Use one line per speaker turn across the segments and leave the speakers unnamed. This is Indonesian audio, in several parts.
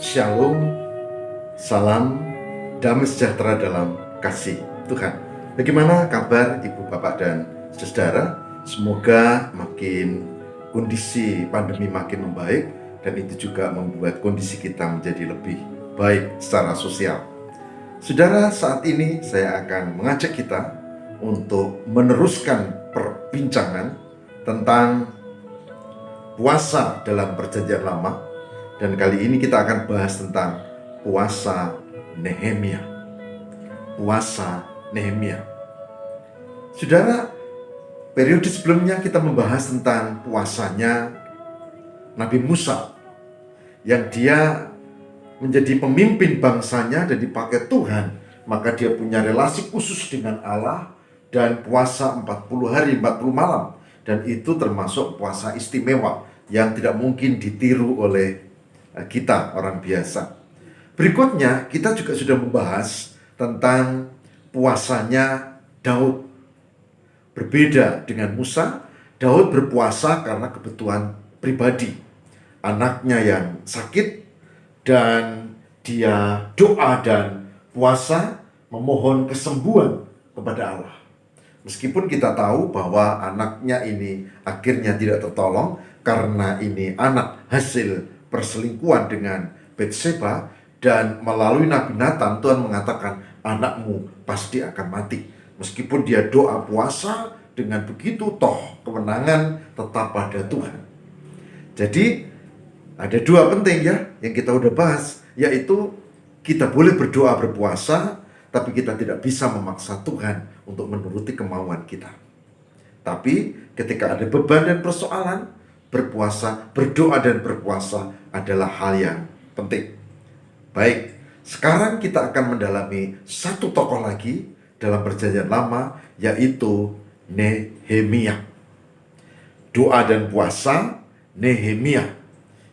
Shalom, salam, damai sejahtera dalam kasih Tuhan. Bagaimana kabar Ibu, Bapak, dan saudara? Semoga kondisi pandemi makin membaik, dan itu juga membuat kondisi kita menjadi lebih baik secara sosial. Saudara, saat ini saya akan mengajak kita untuk meneruskan perbincangan tentang puasa dalam Perjanjian Lama. Dan kali ini kita akan bahas tentang puasa Nehemia. Puasa Nehemia. Saudara, periode sebelumnya kita membahas tentang puasanya Nabi Musa, yang dia menjadi pemimpin bangsanya dan dipakai Tuhan. Maka dia punya relasi khusus dengan Allah dan puasa 40 hari 40 malam. Dan itu termasuk puasa istimewa yang tidak mungkin ditiru oleh kita orang biasa. Berikutnya kita juga sudah membahas tentang puasanya Daud. Berbeda dengan Musa, Daud berpuasa karena kebutuhan pribadi. Anaknya yang sakit dan dia doa dan puasa memohon kesembuhan kepada Allah. Meskipun kita tahu bahwa anaknya ini akhirnya tidak tertolong karena ini anak hasil perselingkuhan dengan Batseba, dan melalui Nabi Nathan Tuhan mengatakan anakmu pasti akan mati. Meskipun dia doa puasa, dengan begitu toh kemenangan tetap pada Tuhan. Jadi ada dua penting ya yang kita udah bahas, yaitu kita boleh berdoa berpuasa, tapi kita tidak bisa memaksa Tuhan untuk menuruti kemauan kita. Tapi ketika ada beban dan persoalan, berpuasa, berdoa dan berpuasa adalah hal yang penting. Baik, sekarang kita akan mendalami satu tokoh lagi dalam Perjanjian Lama, yaitu Nehemia. Doa dan puasa Nehemia.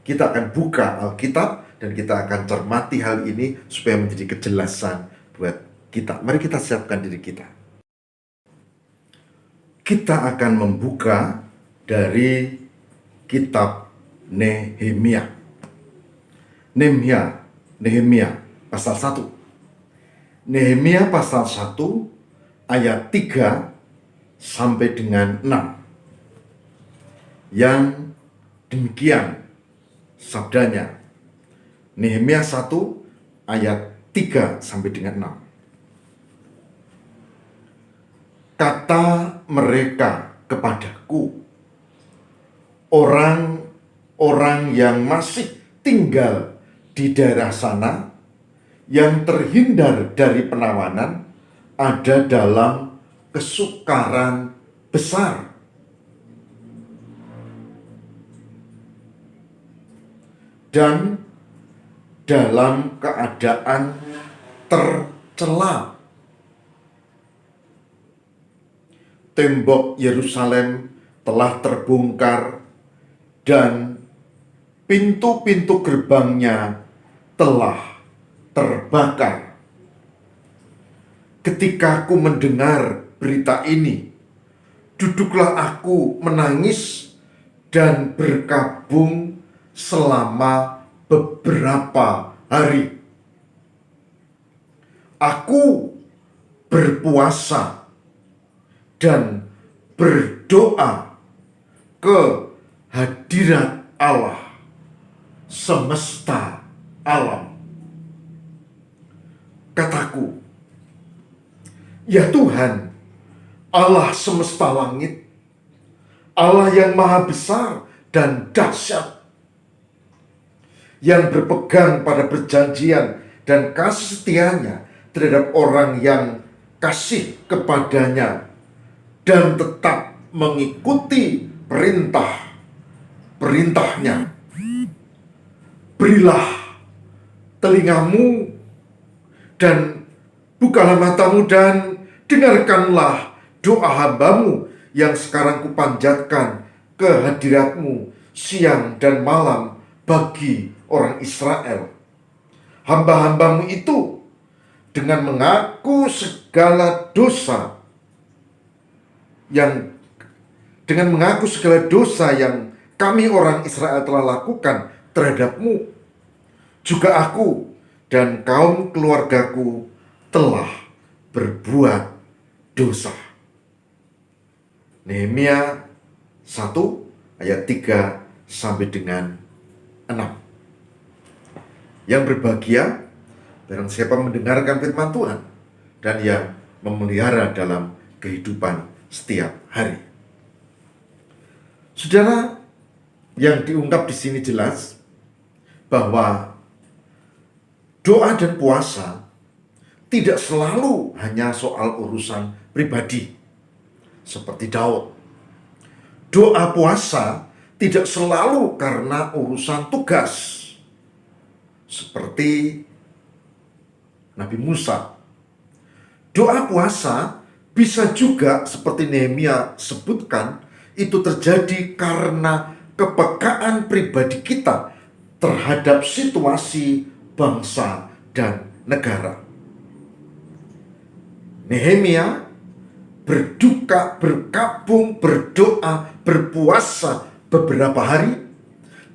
Kita akan buka Alkitab dan kita akan cermati hal ini supaya menjadi kejelasan buat kita. Mari kita siapkan diri kita. Kita akan membuka dari kitab Nehemia. Nehemia pasal 1. Nehemia pasal 1 ayat 3 sampai dengan 6. Yang demikian sabdanya. Nehemia 1 ayat 3 sampai dengan 6. Kata mereka kepadaku, orang-orang yang masih tinggal di daerah sana, yang terhindar dari penawanan, ada dalam kesukaran besar. Dan dalam keadaan tercela. Tembok Yerusalem telah terbongkar dan pintu-pintu gerbangnya telah terbakar. Ketika aku mendengar berita ini, duduklah aku menangis dan berkabung selama beberapa hari. Aku berpuasa dan berdoa ke hadirat Allah semesta alam. Kataku, ya Tuhan, Allah semesta langit, Allah yang maha besar dan dahsyat, yang berpegang pada perjanjian dan kasih setianya terhadap orang yang kasih kepadanya dan tetap mengikuti perintahnya. Berilah telingamu dan bukalah matamu dan dengarkanlah doa hambamu yang sekarang kupanjatkan ke hadiratmu siang dan malam bagi orang Israel. Hamba-hambamu itu dengan mengaku segala dosa yang kami orang Israel telah lakukan terhadapmu, juga aku dan kaum keluargaku telah berbuat dosa. Nehemia 1 ayat 3 sampai dengan 6. Yang berbahagia barang siapa mendengarkan firman Tuhan dan yang memelihara dalam kehidupan setiap hari. Saudara, yang diungkap di sini jelas bahwa doa dan puasa tidak selalu hanya soal urusan pribadi seperti Daud. Doa puasa tidak selalu karena urusan tugas seperti Nabi Musa. Doa puasa bisa juga seperti Nehemia sebutkan, itu terjadi karena kepekaan pribadi kita terhadap situasi bangsa dan negara. Nehemia berduka, berkabung, berdoa, berpuasa beberapa hari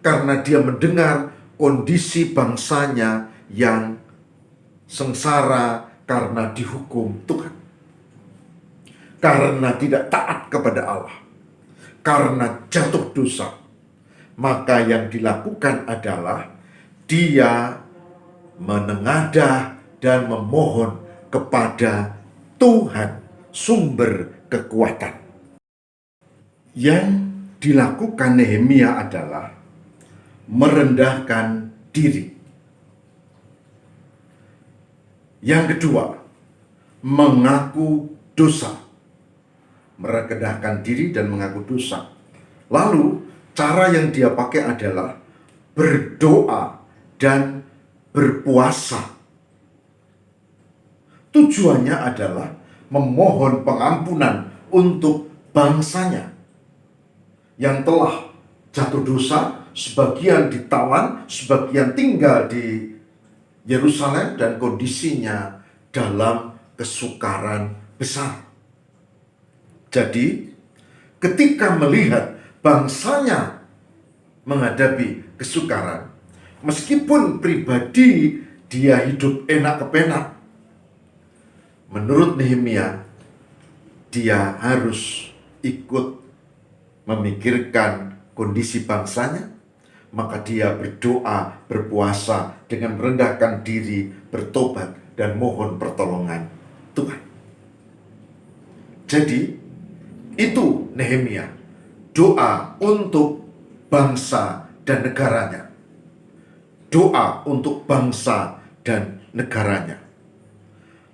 karena dia mendengar kondisi bangsanya yang sengsara karena dihukum Tuhan, karena tidak taat kepada Allah, karena jatuh dosa. Maka yang dilakukan adalah dia menengadah dan memohon kepada Tuhan, sumber kekuatan. Yang dilakukan Nehemia adalah merendahkan diri. Yang kedua, mengaku dosa. Merendahkan diri dan mengaku dosa. Lalu, cara yang dia pakai adalah berdoa dan berpuasa. Tujuannya adalah memohon pengampunan untuk bangsanya yang telah jatuh dosa, sebagian ditawan, sebagian tinggal di Yerusalem dan kondisinya dalam kesukaran besar. Jadi, ketika melihat bangsanya menghadapi kesukaran, meskipun pribadi dia hidup enak kepenak, menurut Nehemia, dia harus ikut memikirkan kondisi bangsanya, maka dia berdoa, berpuasa dengan merendahkan diri, bertobat, dan mohon pertolongan Tuhan. Jadi, itu Nehemia, doa untuk bangsa dan negaranya. Doa untuk bangsa dan negaranya.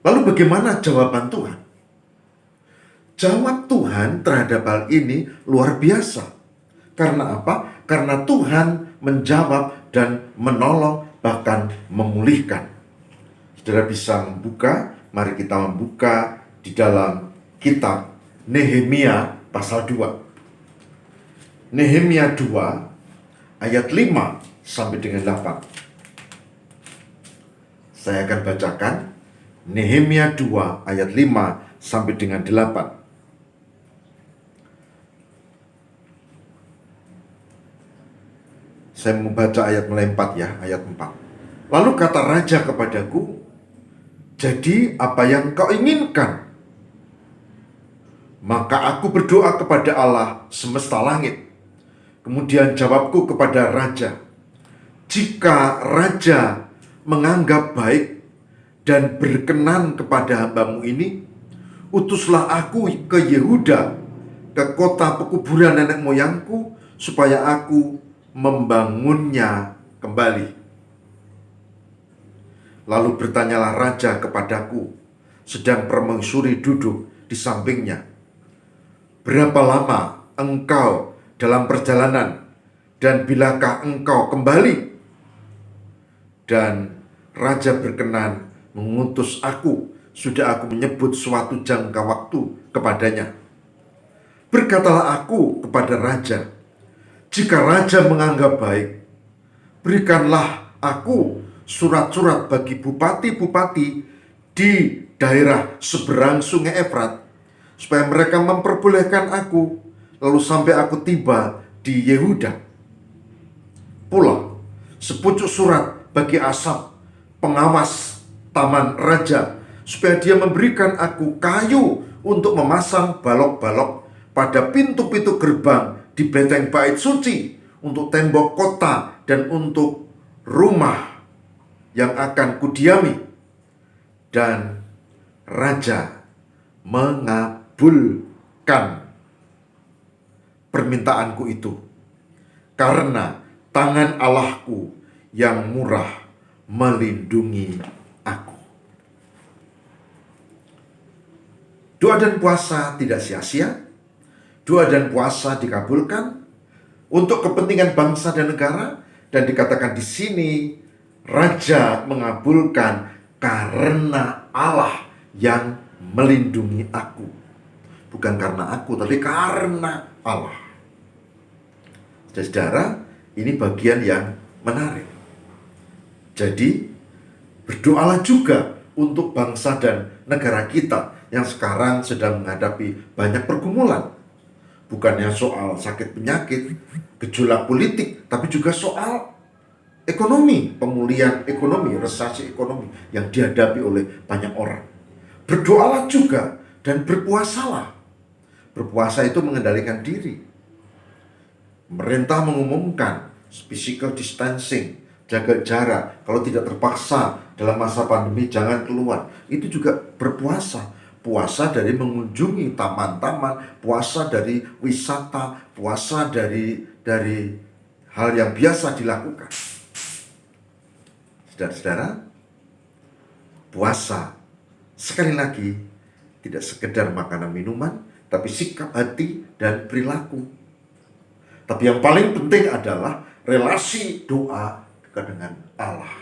Lalu bagaimana jawaban Tuhan? Jawab Tuhan terhadap hal ini luar biasa. Karena apa? Karena Tuhan menjawab dan menolong, bahkan memulihkan. Saudara bisa membuka, mari kita membuka di dalam kitab Nehemia pasal 2. Nehemia 2 ayat 5 sampai dengan 8. Saya akan bacakan Nehemia 2 ayat 5 sampai dengan 8. Saya membaca ayat mulai 4 ya, ayat 4. Lalu kata raja kepadaku, jadi apa yang kau inginkan? Maka aku berdoa kepada Allah semesta langit. Kemudian jawabku kepada raja, jika raja menganggap baik dan berkenan kepada hambamu ini, utuslah aku ke Yehuda, ke kota pekuburan nenek moyangku, supaya aku membangunnya kembali. Lalu bertanyalah raja kepadaku, sedang permaisuri duduk di sampingnya, berapa lama engkau dalam perjalanan, dan bilakah engkau kembali? Dan raja berkenan mengutus aku, sudah aku menyebut suatu jangka waktu kepadanya. Berkatalah aku kepada raja, jika raja menganggap baik, berikanlah aku surat-surat bagi bupati-bupati di daerah seberang sungai Efrat, supaya mereka memperbolehkan aku, lalu sampai aku tiba di Yehuda. Pula, sepucuk surat bagi Asap, pengawas taman raja, supaya dia memberikan aku kayu untuk memasang balok-balok pada pintu-pintu gerbang di benteng bait suci, untuk tembok kota dan untuk rumah yang akan kudiami. Dan raja mengabulkan permintaanku itu, karena tangan Allahku yang murah melindungi aku. Doa dan puasa tidak sia-sia. Doa dan puasa dikabulkan untuk kepentingan bangsa dan negara, dan dikatakan di sini raja mengabulkan karena Allah yang melindungi aku. Bukan karena aku, tapi karena Allah. Saudara, ini bagian yang menarik. Jadi, berdoalah juga untuk bangsa dan negara kita yang sekarang sedang menghadapi banyak pergumulan. Bukannya soal sakit penyakit, gejolak politik, tapi juga soal ekonomi, pemulihan ekonomi, resesi ekonomi yang dihadapi oleh banyak orang. Berdoalah juga dan berpuasalah. Berpuasa itu mengendalikan diri. Pemerintah mengumumkan physical distancing, jaga jarak. Kalau tidak terpaksa dalam masa pandemi jangan keluar. Itu juga berpuasa. Puasa dari mengunjungi taman-taman, puasa dari wisata, puasa dari hal yang biasa dilakukan. Saudara-saudara, puasa sekali lagi tidak sekedar makanan minuman, tapi sikap hati dan perilaku. Tapi yang paling penting adalah relasi doa dengan Allah.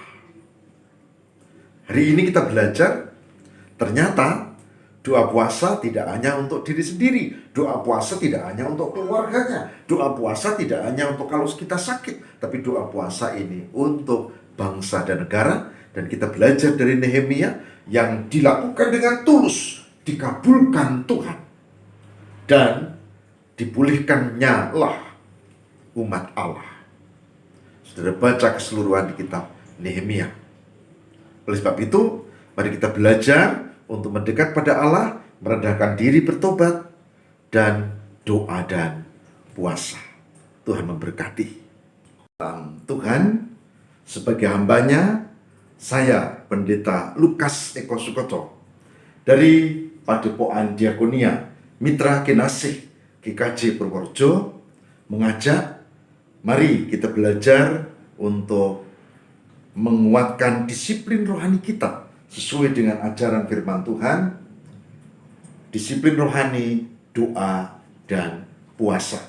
Hari ini kita belajar, ternyata doa puasa tidak hanya untuk diri sendiri. Doa puasa tidak hanya untuk keluarganya. Doa puasa tidak hanya untuk kalau kita sakit. Tapi doa puasa ini untuk bangsa dan negara. Dan kita belajar dari Nehemia yang dilakukan dengan tulus, dikabulkan Tuhan. Dan dipulihkannya lah umat Allah. Saudara baca keseluruhan di kitab Nehemia. Oleh sebab itu, mari kita belajar untuk mendekat pada Allah, merendahkan diri bertobat, dan doa dan puasa. Tuhan memberkati. Tuhan, sebagai hambanya, saya Pendeta Lukas Eko Sukoto dari Padepokan Diakonia Mitra Kinasih GKJ Purworejo mengajak, mari kita belajar untuk menguatkan disiplin rohani kita sesuai dengan ajaran firman Tuhan. Disiplin rohani, doa, dan puasa.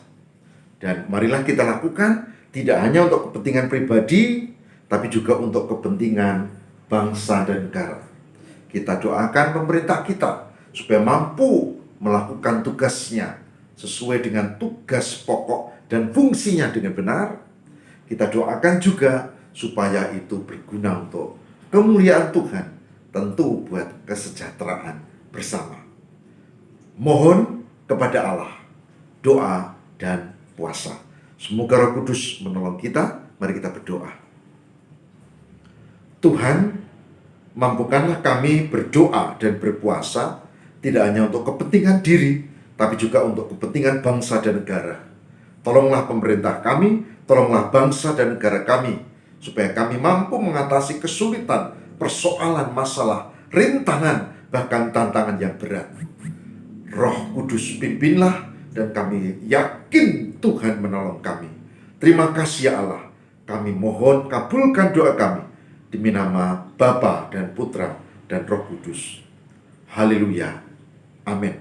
Dan marilah kita lakukan tidak hanya untuk kepentingan pribadi, tapi juga untuk kepentingan bangsa dan negara. Kita doakan pemerintah kita supaya mampu melakukan tugasnya sesuai dengan tugas pokok dan fungsinya dengan benar. Kita doakan juga supaya itu berguna untuk kemuliaan Tuhan, tentu buat kesejahteraan bersama. Mohon kepada Allah doa dan puasa. Semoga Roh Kudus menolong kita. Mari kita berdoa. Tuhan, mampukanlah kami berdoa dan berpuasa tidak hanya untuk kepentingan diri, tapi juga untuk kepentingan bangsa dan negara. Tolonglah pemerintah kami, tolonglah bangsa dan negara kami, supaya kami mampu mengatasi kesulitan, persoalan, masalah, rintangan, bahkan tantangan yang berat. Roh Kudus pimpinlah, dan kami yakin Tuhan menolong kami. Terima kasih ya Allah. Kami mohon kabulkan doa kami demi nama Bapa dan Putra dan Roh Kudus. Haleluya. Amin.